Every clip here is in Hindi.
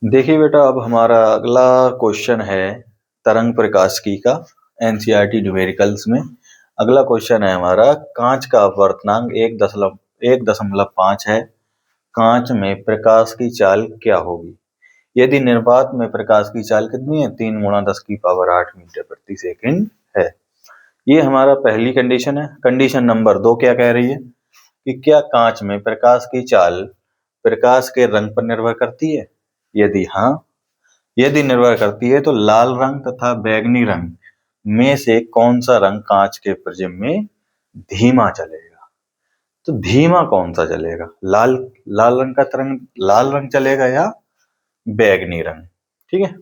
देखिए बेटा, अब हमारा अगला क्वेश्चन है तरंग प्रकाशिकी का एनसीईआरटी न्यूमेरिकल्स में। अगला क्वेश्चन है हमारा, कांच का अपवर्तनांक 1.5 है। कांच में प्रकाश की चाल क्या होगी यदि निर्वात में प्रकाश की चाल कितनी है? 3 गुणा 10⁸ मीटर प्रति सेकंड है। ये हमारा पहली कंडीशन है। कंडीशन नंबर 2 क्या कह रही है कि क्या कांच में प्रकाश की चाल प्रकाश के रंग पर निर्भर करती है? यदि हाँ, यदि निर्भर करती है तो लाल रंग तथा बैंगनी रंग में से कौन सा रंग कांच के प्रिज्म में धीमा चलेगा? तो धीमा कौन सा चलेगा? लाल रंग का तरंग लाल रंग चलेगा या बैंगनी रंग? ठीक है,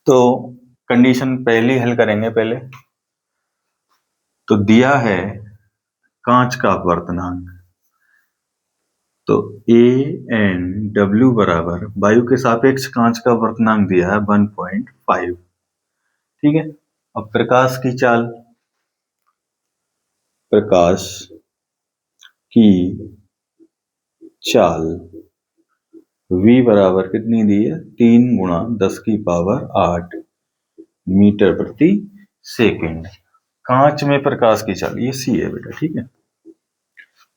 तो कंडीशन पहली हल करेंगे पहले। तो दिया है कांच का अपवर्तनांक, तो AN/W बराबर वायु के सापेक्ष कांच का अपवर्तनांक दिया है 1.5। ठीक है, अब प्रकाश की चाल V बराबर कितनी दी है? 3 गुणा 10⁸ मीटर प्रति सेकंड। कांच में प्रकाश की चाल ये C है बेटा। ठीक है,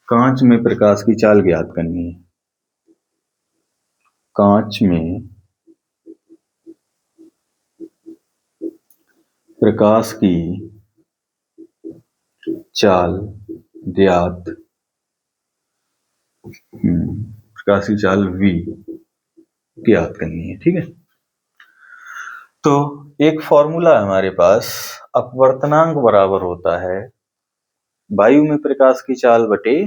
कांच में प्रकाश की चाल ज्ञात करनी है। कांच में प्रकाश की चाल ज्ञात प्रकाश की चाल V ज्ञात करनी है। ठीक है, तो एक फॉर्मूला है हमारे पास, अपवर्तनांक बराबर होता है वायु में प्रकाश की चाल बटे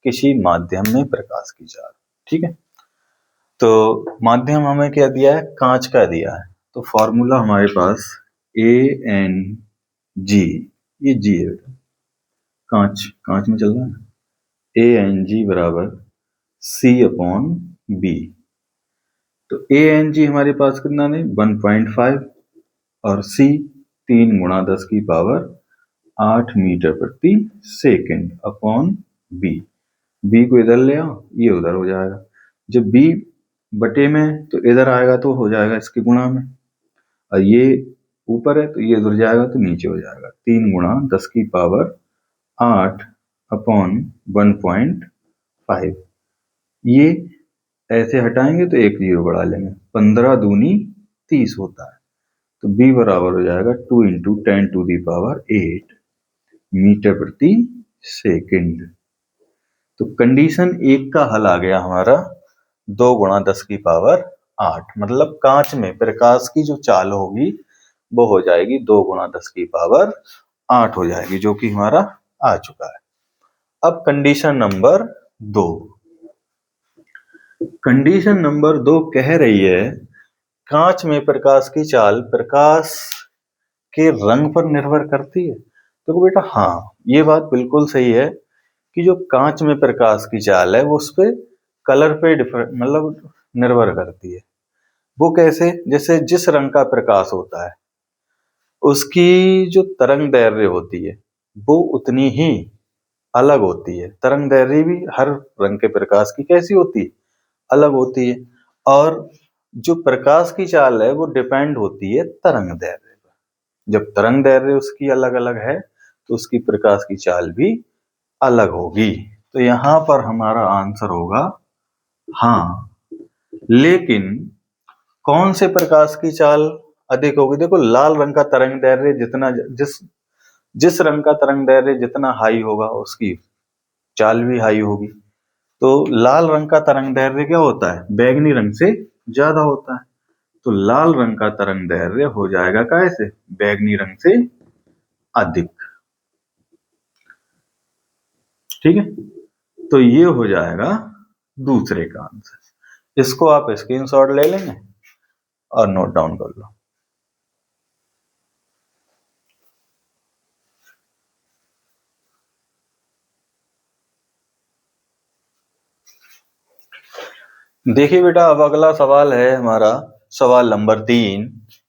किसी माध्यम में प्रकाश की चाल। ठीक है, तो माध्यम हमें क्या दिया है? कांच का दिया है। तो फॉर्मूला हमारे पास ANG, ये G है बेटा, कांच में चल रहा है ना, ANG बराबर C/B। तो ANG हमारे पास कितना नहीं 1.5 और C 3 गुणा 10⁸ मीटर प्रति सेकंड अपॉन B को इधर ले आओ, ये उधर हो जाएगा। जब B बटे में तो इधर आएगा तो हो जाएगा इसके गुणा में, और ये ऊपर है तो ये उधर जाएगा तो नीचे हो जाएगा। 3 गुणा 10⁸ अपॉन 1.5। ये ऐसे हटाएंगे तो एक जीरो बढ़ा लेंगे, 15 दूनी 30 होता है। तो B बराबर हो जाएगा 2 × 10⁸ मीटर प्रति सेकंड। तो कंडीशन 1 का हल आ गया हमारा 2 गुणा 10⁸, मतलब कांच में प्रकाश की जो चाल होगी वो हो जाएगी 2 गुणा 10⁸ हो जाएगी, जो कि हमारा आ चुका है। अब कंडीशन नंबर 2, कंडीशन नंबर 2 कह रही है कांच में प्रकाश की चाल प्रकाश के रंग पर निर्भर करती है। तो बेटा हाँ, ये बात बिल्कुल सही है कि जो कांच में प्रकाश की चाल है वो उस पे कलर पे मतलब निर्भर करती है। वो कैसे? जैसे जिस रंग का प्रकाश होता है उसकी जो तरंग दैर्ध्य होती है वो उतनी ही अलग होती है। तरंग दैर्ध्य भी हर रंग के प्रकाश की कैसी होती है? अलग होती है। और जो प्रकाश की चाल है वो डिपेंड होती है तरंग दैर्ध्य पर। जब तरंग दैर्ध्य उसकी अलग अलग है तो उसकी प्रकाश की चाल भी अलग होगी। तो यहां पर हमारा आंसर होगा हाँ। लेकिन कौन से प्रकाश की चाल अधिक होगी? देखो, लाल रंग का तरंग दैर्ध्य जितना जिस रंग का तरंग दैर्ध्य जितना हाई होगा उसकी चाल भी हाई होगी। तो लाल रंग का तरंग दैर्ध्य क्या होता है? बैंगनी रंग से ज्यादा होता है। तो लाल रंग का तरंग दैर्ध्य हो जाएगा कैसे? बैंगनी रंग से अधिक। ठीक है, तो ये हो जाएगा दूसरे का आंसर। इसको आप स्क्रीनशॉट ले लेंगे और नोट डाउन कर लो। देखिए बेटा, अब अगला सवाल है हमारा सवाल नंबर 3।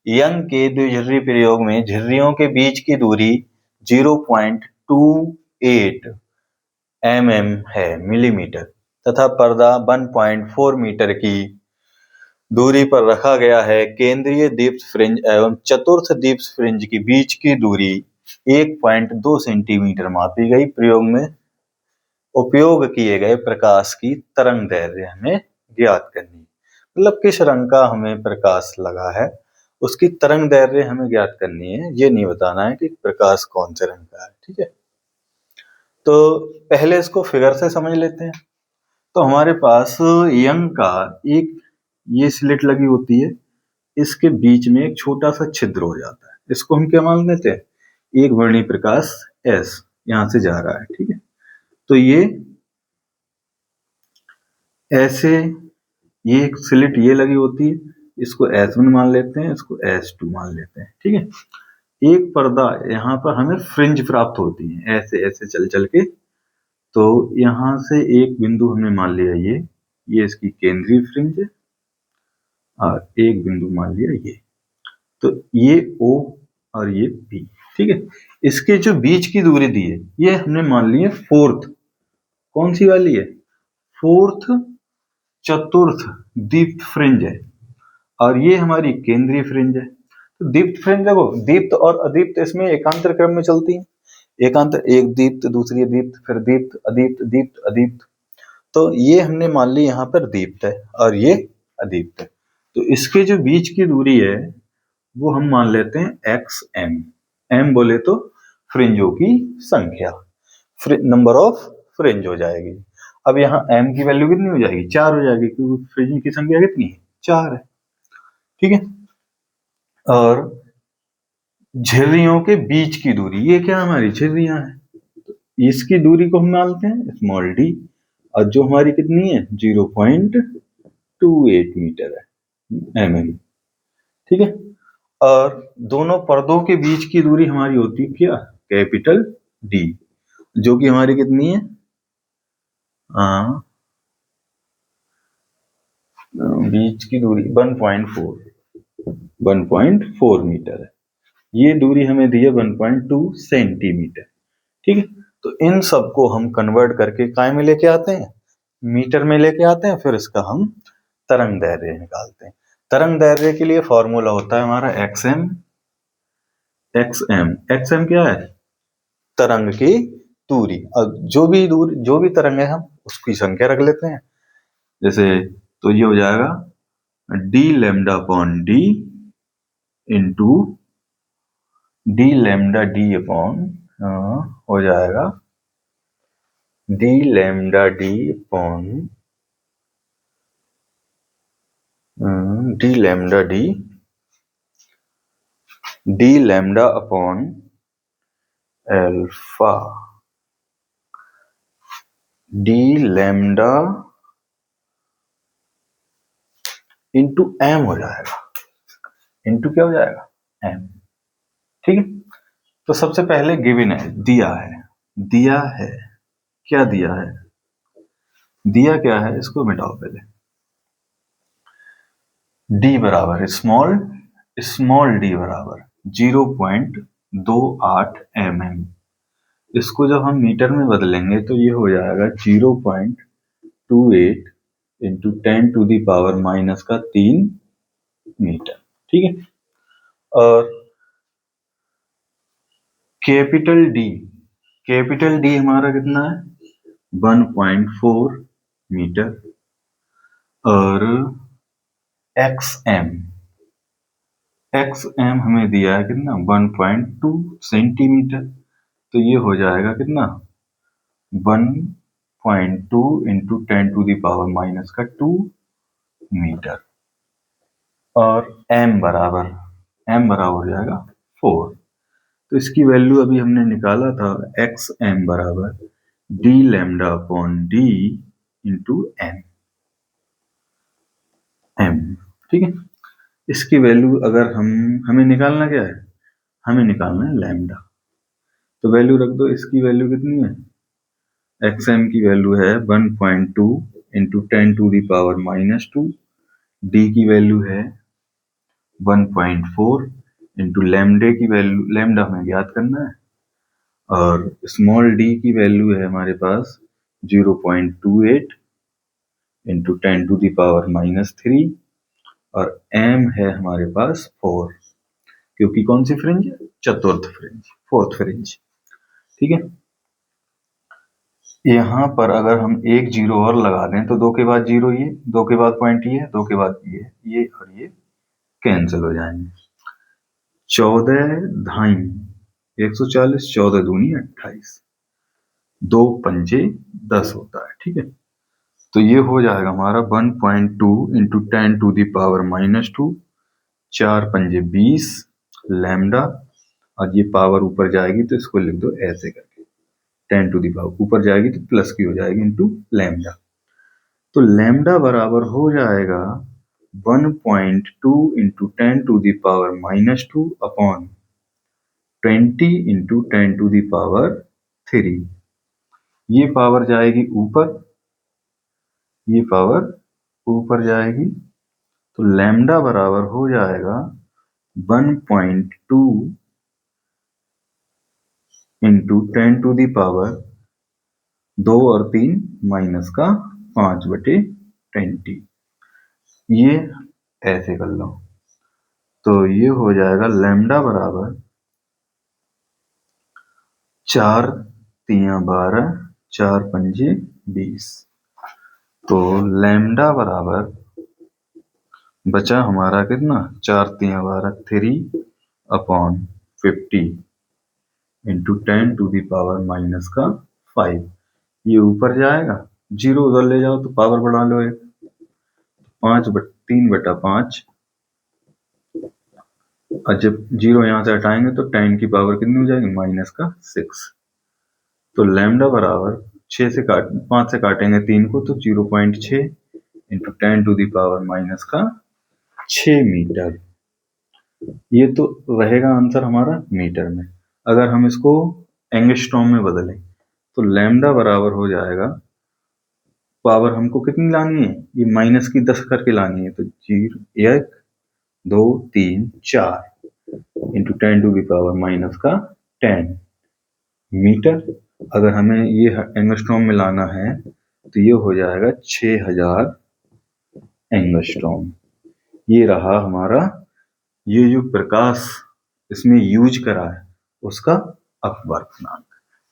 यंग के द्विझर्री प्रयोग में झिर्रियों के बीच की दूरी 0.28 mm है मिलीमीटर तथा पर्दा 1.4 मीटर की दूरी पर रखा गया है। केंद्रीय दीप्त फ्रिंज एवं चतुर्थ दीप्त फ्रिंज के बीच की दूरी 1.2 सेंटीमीटर मापी गई। प्रयोग में उपयोग किए गए प्रकाश की तरंग दैर्ध्य हमें ज्ञात करनी है। मतलब किस रंग का हमें प्रकाश लगा है उसकी तरंग दैर्ध्य हमें ज्ञात करनी है, ये नहीं बताना है कि प्रकाश कौन से रंग का है। ठीक है, तो पहले इसको फिगर से समझ लेते हैं। तो हमारे पास यंग का एक ये स्लिट लगी होती है, इसके बीच में एक छोटा सा छिद्र हो जाता है, इसको हम क्या मान लेते हैं, एक वर्णी प्रकाश एस यहां से जा रहा है। ठीक है, तो ये ऐसे ये एक स्लिट ये लगी होती है, इसको S1 मान लेते हैं, इसको S2 मान लेते हैं। ठीक है, एक पर्दा यहाँ पर हमें फ्रिंज प्राप्त होती है ऐसे ऐसे चल चल के। तो यहां से एक बिंदु हमने मान लिया ये इसकी केंद्रीय फ्रिंज है, और एक बिंदु मान लिया ये, तो ये O और ये P। ठीक है, इसके जो बीच की दूरी दी है ये हमने मान ली है फोर्थ, कौन सी वाली है, फोर्थ चतुर्थ दीप्त फ्रिंज है, और ये हमारी केंद्रीय फ्रिंज है। तो दीप्त फ्रिंज देखो, दीप्त और अदीप्त इसमें एकांतर क्रम में चलती है, एकांतर, एक दीप्त दूसरी दीप्त फिर दीप्त अदीप्त दीप्त अदीप्त। तो ये हमने मान ली यहाँ पर दीप्त है और ये अदीप्त है, तो इसके जो बीच की दूरी है वो हम मान लेते हैं एक्स एम। एम बोले तो फ्रिंजों की संख्या, नंबर ऑफ फ्रिंज हो जाएगी। अब यहाँ एम की वैल्यू कितनी हो जाएगी, 4 हो जाएगी, क्योंकि फ्रिंज की संख्या कितनी है, 4 है। ठीक है, और झिर्रियों के बीच की दूरी, ये क्या हमारी झिर्रियां हैं, इसकी दूरी को हम मानते हैं स्मॉल डी, और जो हमारी कितनी है 0.28 मीटर है mm। ठीक है, और दोनों पर्दों के बीच की दूरी हमारी होती है क्या, कैपिटल डी, जो कि हमारी कितनी है, बीच की दूरी 1.4 मीटर है। ये दूरी हमें दी है 1.2 सेंटीमीटर। ठीक है, तो इन सबको हम कन्वर्ट करके काय में लेके आते हैं, मीटर में लेके आते हैं, फिर इसका हम तरंग दैर्ध्य निकालते हैं। तरंग दैर्ध्य के लिए फॉर्मूला होता है हमारा एक्सएम। एक्सएम क्या है, तरंग की दूरी, और जो भी तरंग है हम उसकी संख्या रख लेते हैं। जैसे तो ये हो जाएगा D lambda upon D into D lambda D upon हो जाएगा D lambda D upon D lambda D lambda upon alpha, D lambda into M हो जाएगा, इंटू क्या हो जाएगा, एम। ठीक है, तो सबसे पहले गिवन है, दिया है क्या दिया है, दिया क्या है, इसको मिटाओ पहले। डी बराबर स्मॉल डी बराबर 0.28 mm। इसको जब हम मीटर में बदलेंगे तो ये हो जाएगा 0.28 इंटू 10⁻³ मीटर। ठीक है, और कैपिटल डी हमारा कितना है 1.4 मीटर, और एक्सएम हमें दिया है कितना 1.2 सेंटीमीटर, तो ये हो जाएगा कितना 1.2 इंटू 10⁻² मीटर, और m बराबर हो जाएगा 4। तो इसकी वैल्यू अभी हमने निकाला था, एक्स एम बराबर D lambda upon D into M. ठीक है, इसकी वैल्यू अगर हमें निकालना क्या है, हमें निकालना है लैम्डा, तो वैल्यू रख दो, इसकी वैल्यू कितनी है, एक्स एम की वैल्यू है 1.2 इंटू 10⁻², डी की वैल्यू है 1.4 इंटू लैम्डे की वैल्यू, लैम्डा हमें ज्ञात करना है, और स्मॉल डी की वैल्यू है हमारे पास 0.28 इंटू 10⁻³ और m है हमारे पास 4, क्योंकि कौन सी फ्रिंज है? चतुर्थ फ्रिंज, फोर्थ फ्रिंज। ठीक है, यहाँ पर अगर हम एक जीरो और लगा दें तो 2 के बाद जीरो ये, 2 के बाद पॉइंट ये, 2 के बाद ये और ये कैंसिल हो जाएंगे। 14 ढाई 140, 14 दूनी 28, 2 पंजे 10 होता है। ठीक है, तो ये हो जाएगा हमारा 1.2 इंटू 10⁻⁻², 4 पंजे 20 लैम्डा, और ये पावर ऊपर जाएगी तो इसको लिख दो ऐसे करके, 10⁻, ऊपर जाएगी तो प्लस की हो जाएगी इंटू लैम्डा। तो लैम्डा बराबर हो जाएगा 1.2 इंटू 10⁻⁻² अपॉन 20 इंटू 10⁻3। ये पावर जाएगी ऊपर, ये पावर ऊपर जाएगी, तो लैम्डा बराबर हो जाएगा 1.2 इंटू 10⁻2 और 3 माइनस का 5/20। ये ऐसे कर लो, तो ये हो जाएगा लैम्डा बराबर 4 तिया 12, 4 पंजे 20। तो लैम्डा बराबर बचा हमारा कितना? 4 तिया 12, 3 अपॉन 50 इंटू 10⁻⁻5। ये ऊपर जाएगा, जीरो उधर ले जाओ तो पावर बढ़ा लो एक, 3/5। और जब जीरो यहां से हटाएंगे तो 10 की पावर कितनी हो जाएगी? -6। तो लैम्डा बराबर 5 से काटेंगे 3 को तो 0.6 इंटू 10⁻⁻6 मीटर। ये तो रहेगा आंसर हमारा मीटर में। अगर हम इसको एंगस्ट्रॉम में बदलें तो लैम्डा बराबर हो जाएगा, पावर हमको कितनी लानी है? ये माइनस की 10 करके लानी है, तो 1 2 3 4 इंटू 10⁻⁻10 मीटर। अगर हमें ये एंगस्ट्रॉम में लाना है तो ये हो जाएगा 6000 एंगस्ट्रॉम। ये रहा हमारा, ये जो प्रकाश इसमें यूज करा है उसका अपवर्तनांक।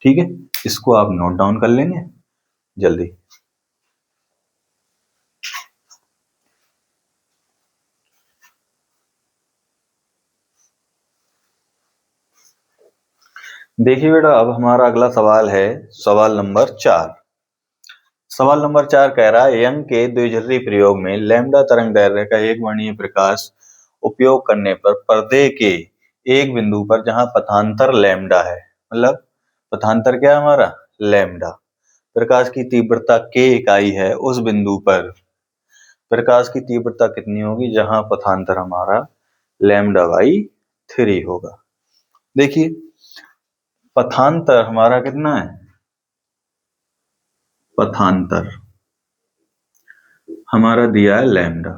ठीक है, इसको आप नोट डाउन कर लेंगे जल्दी। देखिए बेटा, अब हमारा अगला सवाल है सवाल नंबर 4। सवाल नंबर 4 कह रहा है यंग के द्विध्रुवी प्रयोग में लैम्डा तरंग दैर्ध्य का एक वर्णीय प्रकाश उपयोग करने पर पर्दे के एक बिंदु पर जहां पथांतर लैम्डा है, मतलब पथांतर क्या है हमारा? लैम्डा, प्रकाश की तीव्रता k इकाई है, उस बिंदु पर प्रकाश की तीव्रता कितनी होगी जहां पथांतर हमारा λ/3 होगा। देखिए, पथांतर हमारा कितना है? पथांतर हमारा दिया है लैम्डा,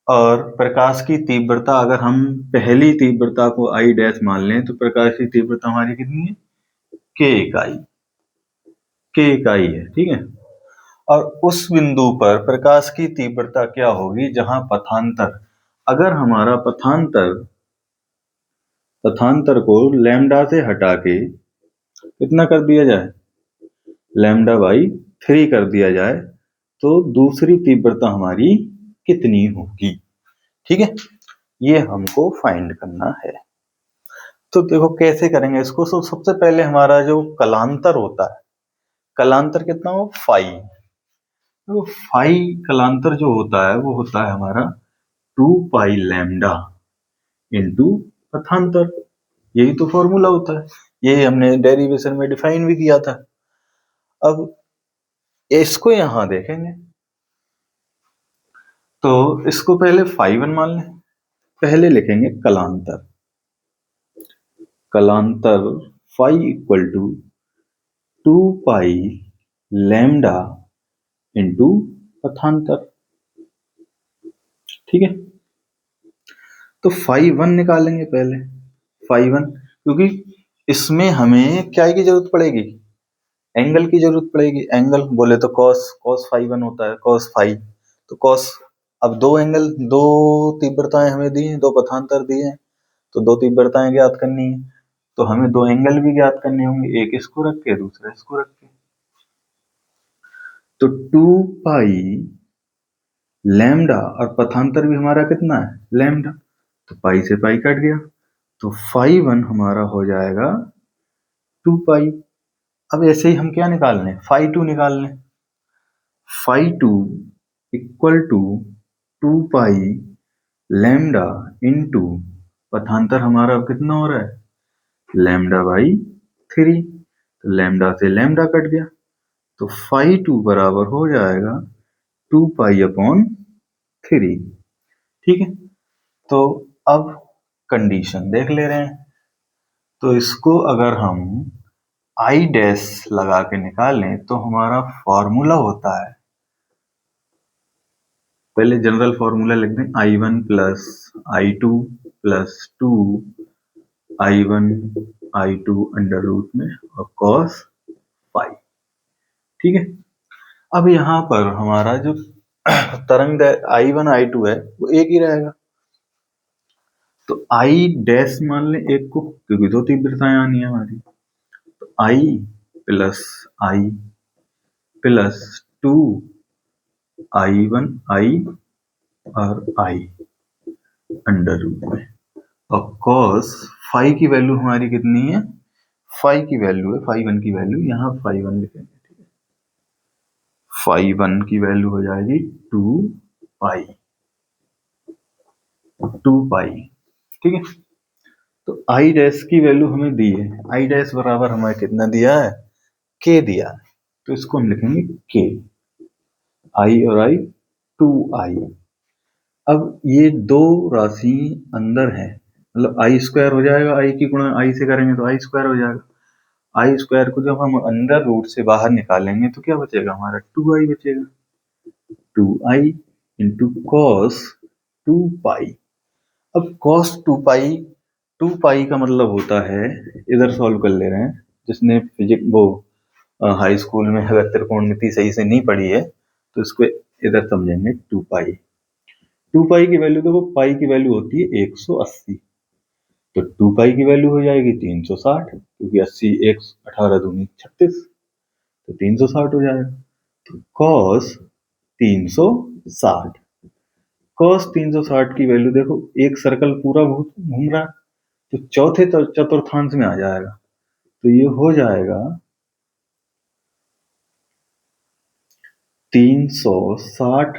और प्रकाश की तीव्रता अगर हम पहली तीव्रता को I डैश मान लें तो प्रकाश की तीव्रता हमारी कितनी है? k इकाई है। ठीक है, और उस बिंदु पर प्रकाश की तीव्रता क्या होगी जहां पथांतर, अगर हमारा पथांतर को लैम्डा से हटा के कितना कर दिया जाए? λ/3 कर दिया जाए तो दूसरी तीव्रता हमारी कितनी होगी? ठीक है, ये हमको फाइंड करना है। तो देखो कैसे करेंगे इसको। तो सबसे पहले हमारा जो कलांतर होता है, कलांतर कितना हो? फाई। तो फाई कलांतर जो होता है वो होता है हमारा 2π लैम्डा इंटू पथांतर। यही तो फॉर्मूला होता है, यही हमने डेरिवेशन में डिफाइन भी किया था। अब इसको यहां देखेंगे तो इसको पहले φ1 मान लें, पहले लिखेंगे कलांतर। कलांतर φ इक्वल टू 2π लैम्डा इंटू पथांतर। ठीक है, तो φ1 निकालेंगे पहले, φ1, क्योंकि इसमें हमें क्या की जरूरत पड़ेगी? एंगल की जरूरत पड़ेगी। एंगल बोले तो cos φ1 होता है, cos φ, तो cos अब दो तीव्रताएं हमें दी हैं, दो पथांतर दिए हैं, तो दो तीव्रताएं ज्ञात करनी है, तो हमें दो एंगल भी ज्ञात करने होंगे, एक इसको रख के दूसरा इसको रख के। तो 2 पाई लैम्डा, और पथांतर भी हमारा कितना है, लैम्डा, तो पाई से पाई कट गया, तो φ1 हमारा हो जाएगा 2 पाई। अब ऐसे ही हम क्या निकाल लें, φ2 निकाल लें। φ2 equal to 2 pi lambda into पथांतर हमारा कितना हो रहा है, लैम्डा बाई 3, तो लैम्डा से लैम्डा कट गया, तो φ2 बराबर हो जाएगा 2 पाई अपॉन 3। ठीक है, तो अब कंडीशन देख ले रहे हैं, तो इसको अगर हम आई डैश लगा के निकालें तो हमारा फॉर्मूला होता है, पहले जनरल फॉर्मूला लिख दें, I1 plus I2 plus 2 I1 I2 under root में और cos phi। ठीक है, अब यहाँ पर हमारा जो तरंग I1 I2 है वो एक ही रहेगा, तो I डैश मान लें एक को, क्योंकि दो तीव्रताएं आनी है हमारी, तो I plus I plus 2 I1 I और I अंडर रूट में, और cos phi की वैल्यू हमारी कितनी है, phi की वैल्यू है, φ1 की वैल्यू यहाँ φ1 लिखेंगे। ठीक है, φ1 की वैल्यू हो जाएगी 2 पाई। ठीक है, तो आई डैश की वैल्यू हमें दी है, आई डैश बराबर हमें कितना दिया है, के दिया है, तो इसको हम लिखेंगे के, आई और आई 2 आई। अब ये दो राशि अंदर है, मतलब आई स्क्वायर हो जाएगा, आई की गुणा आई से करेंगे तो आई स्क्वायर हो जाएगा, आई स्क्वायर को जब हम अंदर रूट से बाहर निकालेंगे तो क्या बचेगा हमारा, 2 आई बचेगा, 2 आई इंटू कॉस 2 पाई। अब कॉस 2 पाई का मतलब होता है, इधर सॉल्व कर ले रहे हैं, जिसने फिजिक्स वो हाई स्कूल में अगर त्रिकोणमिति सही से नहीं पढ़ी है तो इसको इधर समझेंगे। 2 पाई की वैल्यू देखो, पाई की वैल्यू होती है 180, तो 2 पाई की वैल्यू हो जाएगी 360, क्योंकि 80 एक 18 दूनी 36, तो 360 हो जाएगा, तो cos 360, cos 360 की वैल्यू देखो, एक सर्कल पूरा घूम रहा है, तो चौथे चतुर्थांश में आ जाएगा, तो ये हो जाएगा 360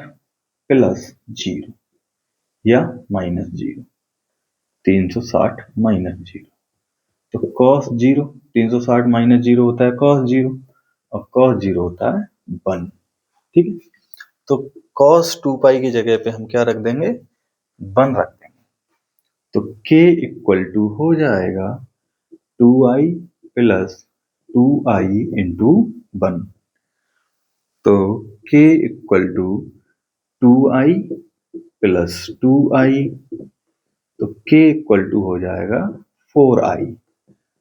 प्लस 0 या माइनस 0, 360 माइनस 0, तो cos 0, 360 माइनस 0 होता है cos 0, और cos 0 होता है 1। ठीक है, तो cos 2 पाई की जगह पे हम क्या रख देंगे, 1 रख देंगे, तो k इक्वल टू हो जाएगा 2i प्लस 2i इंटू 1, तो k equal to 2i plus 2i, तो k इक्वल टू हो जाएगा 4i,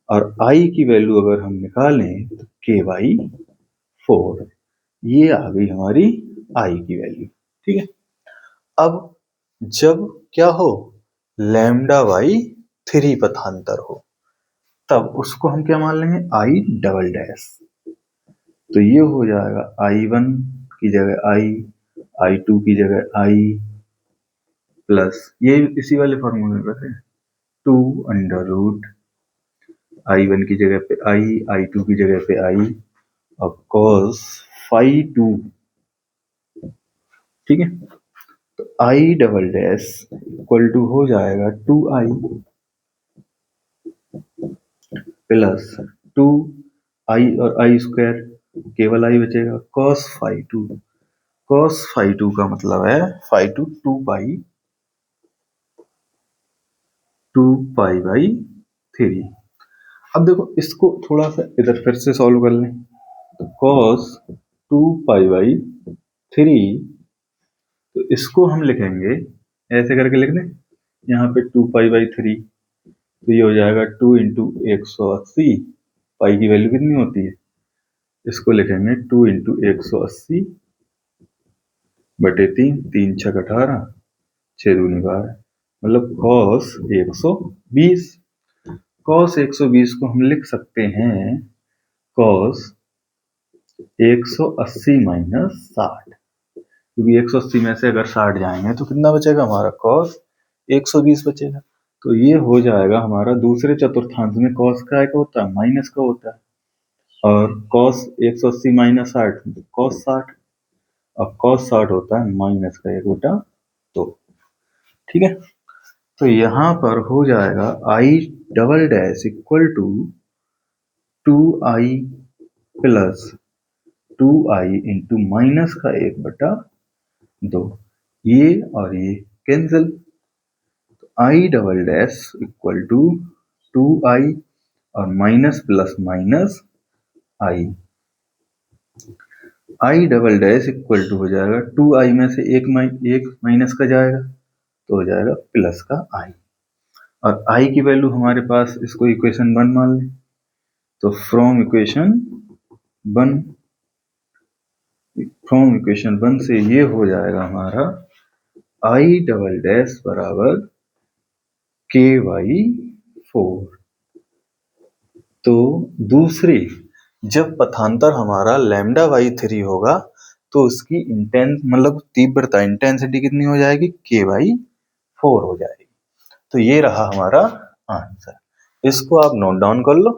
और i की वैल्यू अगर हम निकालें तो k बाई 4, ये आ गई हमारी i की वैल्यू। ठीक है, अब जब क्या हो, लैम्डा बाई 3 पथांतर हो, तब उसको हम क्या मान लेंगे, आई डबल डैश, तो ये हो जाएगा I1 की जगह I2 की जगह I प्लस, ये इसी वाले फॉर्मूले में रखें, 2 अंडर रूट I1 की जगह पे I2 की जगह पे I, और cos φ2। ठीक है, तो I double dash equal to हो जाएगा 2i प्लस 2i और i स्क्वायर, केवल i बचेगा, cos φ2 का मतलब है φ2 2 पाई बाई 3। अब देखो इसको थोड़ा सा इधर फिर से सॉल्व कर लें, तो cos 2 पाई बाई 3, तो इसको हम लिखेंगे ऐसे करके लिख दें, यहाँ पे 2 पाई बाई 3, तो ये हो जाएगा 2 इंटू 180, पाई की वैल्यू कितनी होती है, इसको लिखेंगे 2 इंटू 180 बटे 3, 3 छक 18, 6 दूनी 12, मतलब cos 120। cos 120 को हम लिख सकते हैं cos 180 माइनस 60, क्योंकि 180 में से अगर 60 जाएंगे तो कितना बचेगा हमारा cos 120 बचेगा। तो ये हो जाएगा हमारा दूसरे चतुर्थांश में cos का एक होता है माइनस का होता है, और cos 180 माइनस 60 cos 60, अब cos 60 होता है माइनस का 1/2। ठीक है, तो यहां पर हो जाएगा i double dash equal to 2i plus 2i into minus का 1/2, ये और ये cancel, i double dash equal to 2i और minus plus minus i, i double dash equal to हो जाएगा 2i में से एक माइनस का जाएगा तो हो जाएगा प्लस का i, और i की वैल्यू हमारे पास, इसको इक्वेशन 1 मान लें, तो फ्रॉम इक्वेशन 1 से ये हो जाएगा हमारा i डबल डैश बराबर ky4। तो दूसरी, जब पथांतर हमारा लैम्डा बाई 3 होगा तो उसकी मतलब तीव्रता इंटेंसिटी कितनी हो जाएगी, k/4 हो जाएगी। तो ये रहा हमारा आंसर, इसको आप नोट डाउन कर लो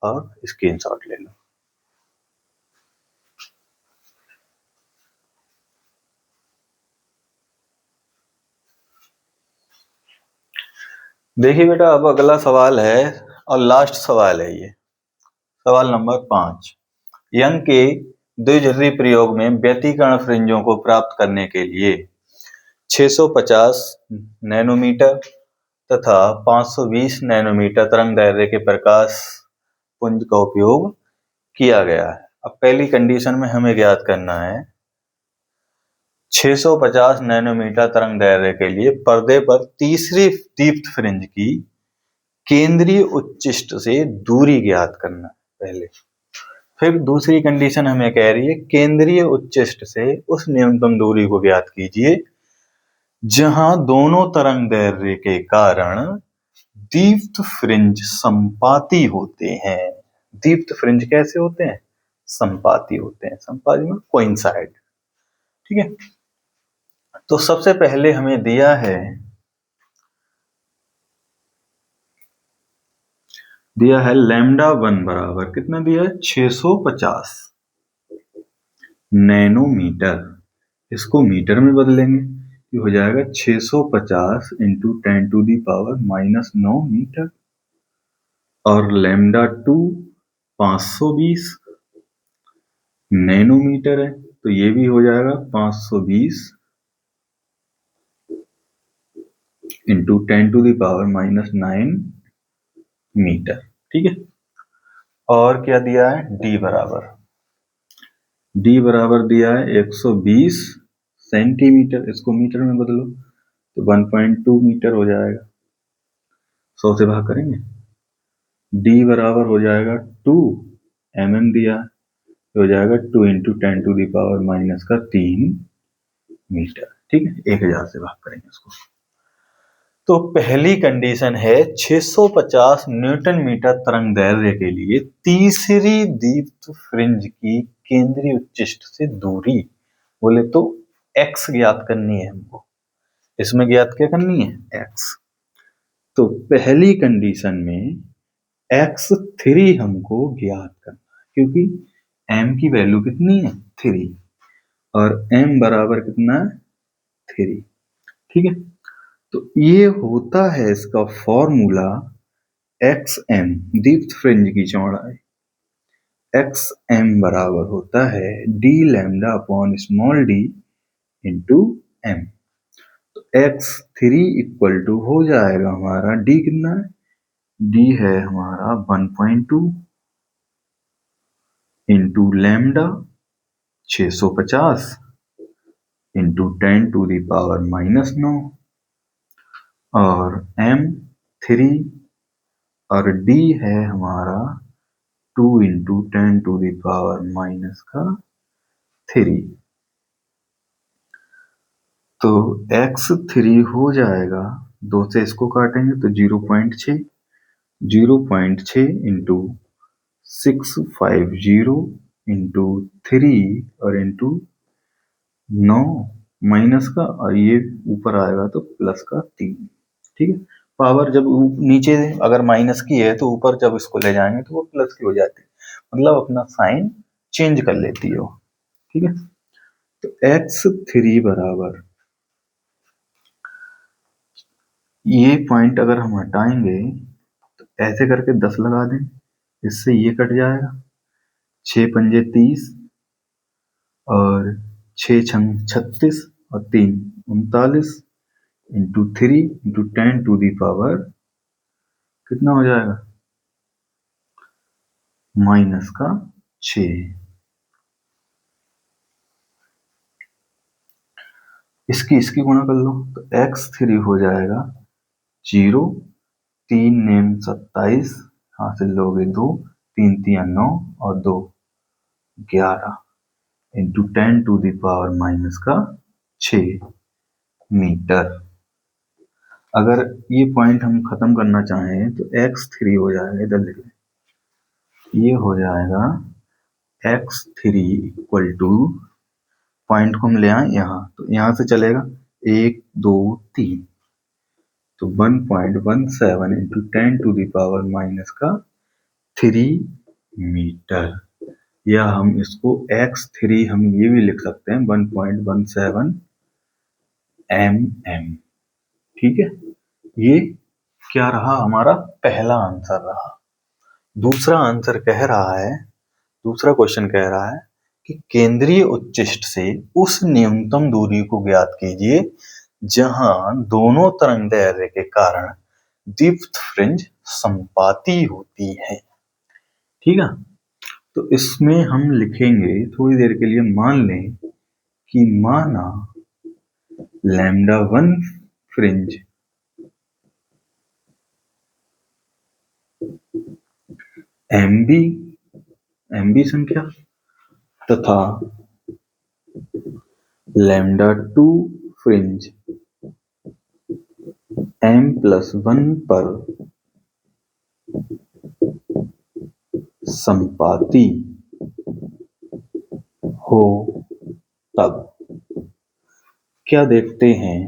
और स्क्रीनशॉट ले लो। देखिए बेटा, अब अगला सवाल है और लास्ट सवाल है ये, सवाल नंबर 5। यंग के द्विध्रुवी प्रयोग में व्यतिकरण फ्रिंजों को प्राप्त करने के लिए 650 नैनोमीटर तथा 520 नैनोमीटर तरंग दैर्ध्य के प्रकाश पुंज का उपयोग किया गया है। अब पहली कंडीशन में हमें ज्ञात करना है 650 नैनोमीटर तरंग दैर्ध्य के लिए पर्दे पर तीसरी दीप्त फ्रिंज की केंद्रीय उच्चिष्ट से दूरी ज्ञात करना पहले। फिर दूसरी कंडीशन हमें कह रही है केंद्रीय उच्चिष्ट से उस न्यूनतम दूरी को ज्ञात कीजिए जहां दोनों तरंग दैर्ध्य के कारण दीप्त फ्रिंज संपाती होते हैं। दीप्त फ्रिंज कैसे होते हैं, संपाती होते हैं, संपाती में कोइंसाइड। ठीक है, तो सबसे पहले हमें दिया है लैम्डा 1 बराबर कितना दिया है, 650 नैनोमीटर, इसको मीटर में बदलेंगे, ये हो जाएगा 650 इंटू 10⁻⁻9 मीटर, और लैम्डा 2 520 नैनोमीटर है, तो ये भी हो जाएगा 520 इंटू 10⁻⁹ मीटर। ठीक है, और क्या दिया है, डी बराबर दिया है 120 सेंटीमीटर, इसको मीटर में बदलो तो 1.2 मीटर हो जाएगा, 100 से भाग करेंगे, डी बराबर हो जाएगा 2 mm दिया है, हो जाएगा 2 इंटू 10⁻³ मीटर। ठीक है, 1000 से भाग करेंगे इसको। तो पहली कंडीशन है 650 न्यूटन मीटर तरंग दैर्ध्य के लिए तीसरी दीप्त फ्रिंज की केंद्रीय उच्चिष्ट से दूरी, बोले तो x ज्ञात करनी है हमको, इसमें ज्ञात क्या करनी है, x। तो पहली कंडीशन में x3 हमको ज्ञात करना है, क्योंकि m की वैल्यू कितनी है, 3, और m बराबर कितना है, 3। ठीक है, तो ये होता है इसका फॉर्मूला xm, दीप्त फ्रिंज की चौड़ाई xm बराबर होता है d lambda upon small d into m। तो x3 इक्वल टू हो जाएगा हमारा d कितना है, d है हमारा 1.2 इंटू लैम्डा 650 इंटू 10⁻⁹, और m 3 और d है हमारा 2 इंटू 10⁻⁻3। तो x3 हो जाएगा, 2 से इसको काटेंगे तो 0.6, 0.6 इंटू 650 इंटू 3 और इंटू 9 माइनस का, और ये ऊपर आएगा तो प्लस का 3। ठीक है, पावर जब नीचे अगर माइनस की है तो ऊपर जब इसको ले जाएंगे तो वो प्लस की हो जाती है, मतलब अपना साइन चेंज कर लेती है वो। ठीक है, तो x3 बराबर, ये पॉइंट अगर हम हटाएंगे तो ऐसे करके 10 लगा दें, इससे ये कट जाएगा, 6 पंजे 30 और 6 छंग 36 और 3 39 into 3 into 10 to the power कितना हो जाएगा, माइनस का 6। इसकी गुणा कर लो तो x3 हो जाएगा 0, 3 नेम 27, हासिल लोगे 2, 3 3 9 और 2 11 into 10 to the power minus का 6 मीटर। अगर ये पॉइंट हम खत्म करना चाहें तो x3 हो जाएगा, इधर लिख लें, ये हो जाएगा x3 इक्वल टू, पॉइंट को हम ले आए यहाँ, तो यहाँ से चलेगा 1 2 3, तो 1.17 into 10 to the power minus का 3 मीटर। या हम इसको x3 हम ये भी लिख सकते हैं 1.17 mm। ठीक है, ये क्या रहा, हमारा पहला आंसर रहा। दूसरा आंसर कह रहा है, दूसरा क्वेश्चन कह रहा है कि केंद्रीय उच्चिष्ट से उस न्यूनतम दूरी को ज्ञात कीजिए जहां दोनों तरंग दैर्ध्य के कारण दीप्त फ्रिंज संपाती होती है। ठीक है, तो इसमें हम लिखेंगे थोड़ी देर के लिए, मान लें कि माना λ1 फ्रिंज MB संख्या तथा λ2 फ्रिंज M+1 पर संपाती हो, तब क्या देखते हैं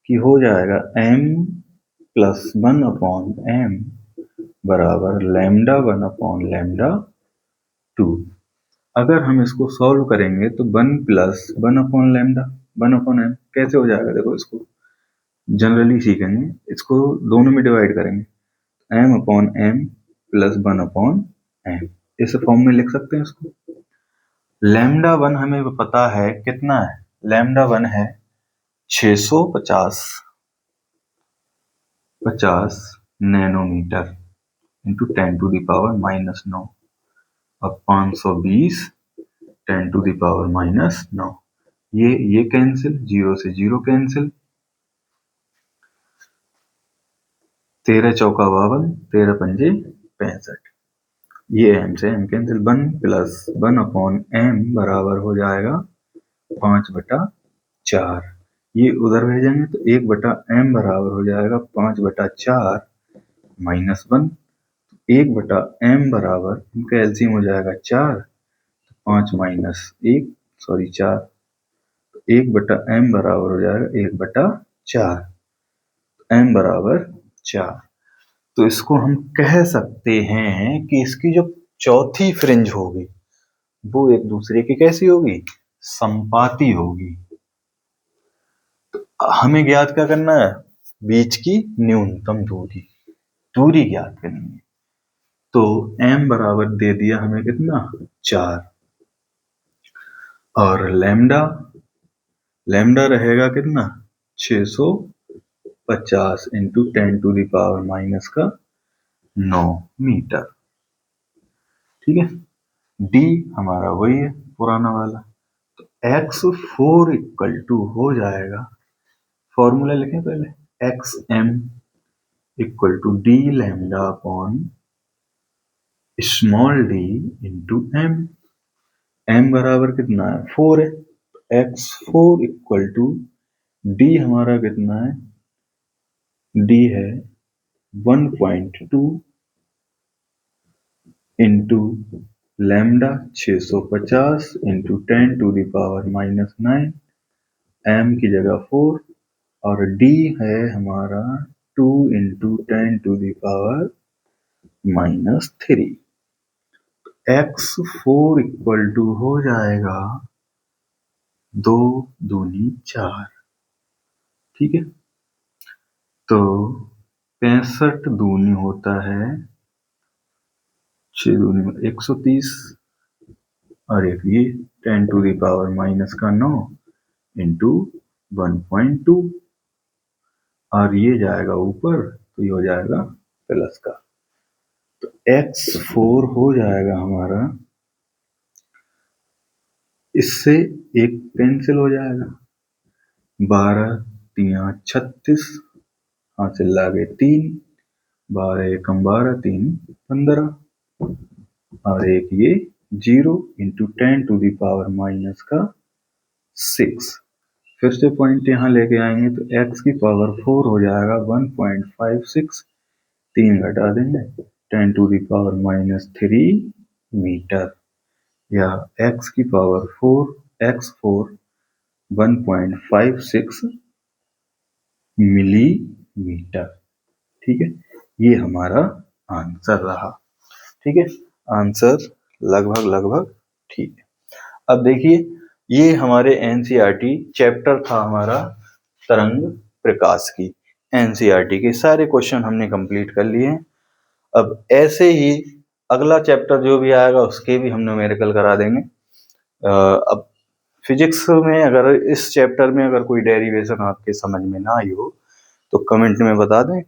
कि हो जाएगा M+1/M बराबर λ1/λ2। अगर हम इसको सॉल्व करेंगे तो 1+1/λ 1/m कैसे हो जाएगा, देखो इसको जनरली सीखेंगे, इसको दोनों में डिवाइड करेंगे, m/m प्लस 1/m, इस फॉर्म में लिख सकते हैं इसको। λ1 हमें पता है कितना है, λ1 है 650 nanometre into 10 to the power -9, अब 520 10 टू दी पावर -9, ये कैंसिल, 0 से 0 कैंसिल, 13 चौका 52, 13 पंजे 65, ये m से m कैंसिल, 1+1/m बराबर हो जाएगा 5/4, ये उधर भेजेंगे तो 1/m बराबर हो जाएगा 5/4 -1, 1/m बराबर, इनका एलसीएम हो जाएगा 4, 5 -1 सॉरी 4, 1/m बराबर हो जाएगा 1/4, m बराबर 4। तो इसको हम कह सकते हैं कि इसकी जो चौथी फ्रिंज होगी वो एक दूसरे की कैसी होगी, संपाती होगी। तो हमें ज्ञात क्या करना है, बीच की न्यूनतम दूरी ज्ञात करनी है। तो m बराबर दे दिया हमें कितना, 4, और लैम्डा रहेगा कितना, 650 into 10 to the power minus का 9 मीटर। ठीक है, डी हमारा वही है पुराना वाला, तो x4 इक्वल टू हो जाएगा, फॉर्मूला लिखें पहले, xm equal to D lambda upon small d into m बराबर कितना है, 4 है, x4 इक्वल टू डी हमारा कितना है, डी है 1.2 इंटू लैम्डा 650 इंटू 10⁻⁻9, एम की जगह 4, और डी है हमारा 2 इंटू 10⁻⁻3। x4 इक्वल टू हो जाएगा 2 दूनी 4। ठीक है, तो 65 दूनी होता है 6 दूनी 130, और एक ये 10⁻⁻9 इंटू 1.2, और ये जाएगा ऊपर तो ये हो जाएगा प्लस का। तो x4 हो जाएगा हमारा, इससे एक कैंसिल हो जाएगा, 12 3 36, हासिल लागे 3, 12 एकम 12, 3 15, और एक ये 0 इंटू 10⁻⁻6। फिर से पॉइंट यहाँ लेके आएंगे तो x की पावर 4 हो जाएगा 1.56, 3 घटा देंगे 10⁻⁻3 मीटर, या x की पावर 4 x4 1.56 मिलीमीटर। ठीक है, ये हमारा आंसर रहा। ठीक है, आंसर लगभग ठीक है। अब देखिए, ये हमारे एनसीईआरटी चैप्टर था हमारा तरंग प्रकाश की। एनसीईआरटी के सारे क्वेश्चन हमने कंप्लीट कर लिए हैं। अब ऐसे ही अगला चैप्टर जो भी आएगा उसके भी हम न्यूमेरिकल करा देंगे। अब फिजिक्स में अगर इस चैप्टर में अगर कोई डेरिवेशन आपके समझ में ना आई हो तो कमेंट में बता दें,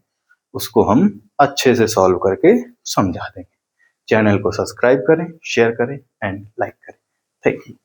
उसको हम अच्छे से सॉल्व करके समझा देंगे। चैनल को सब्सक्राइब करें, शेयर करें एंड लाइक करें। Thank you.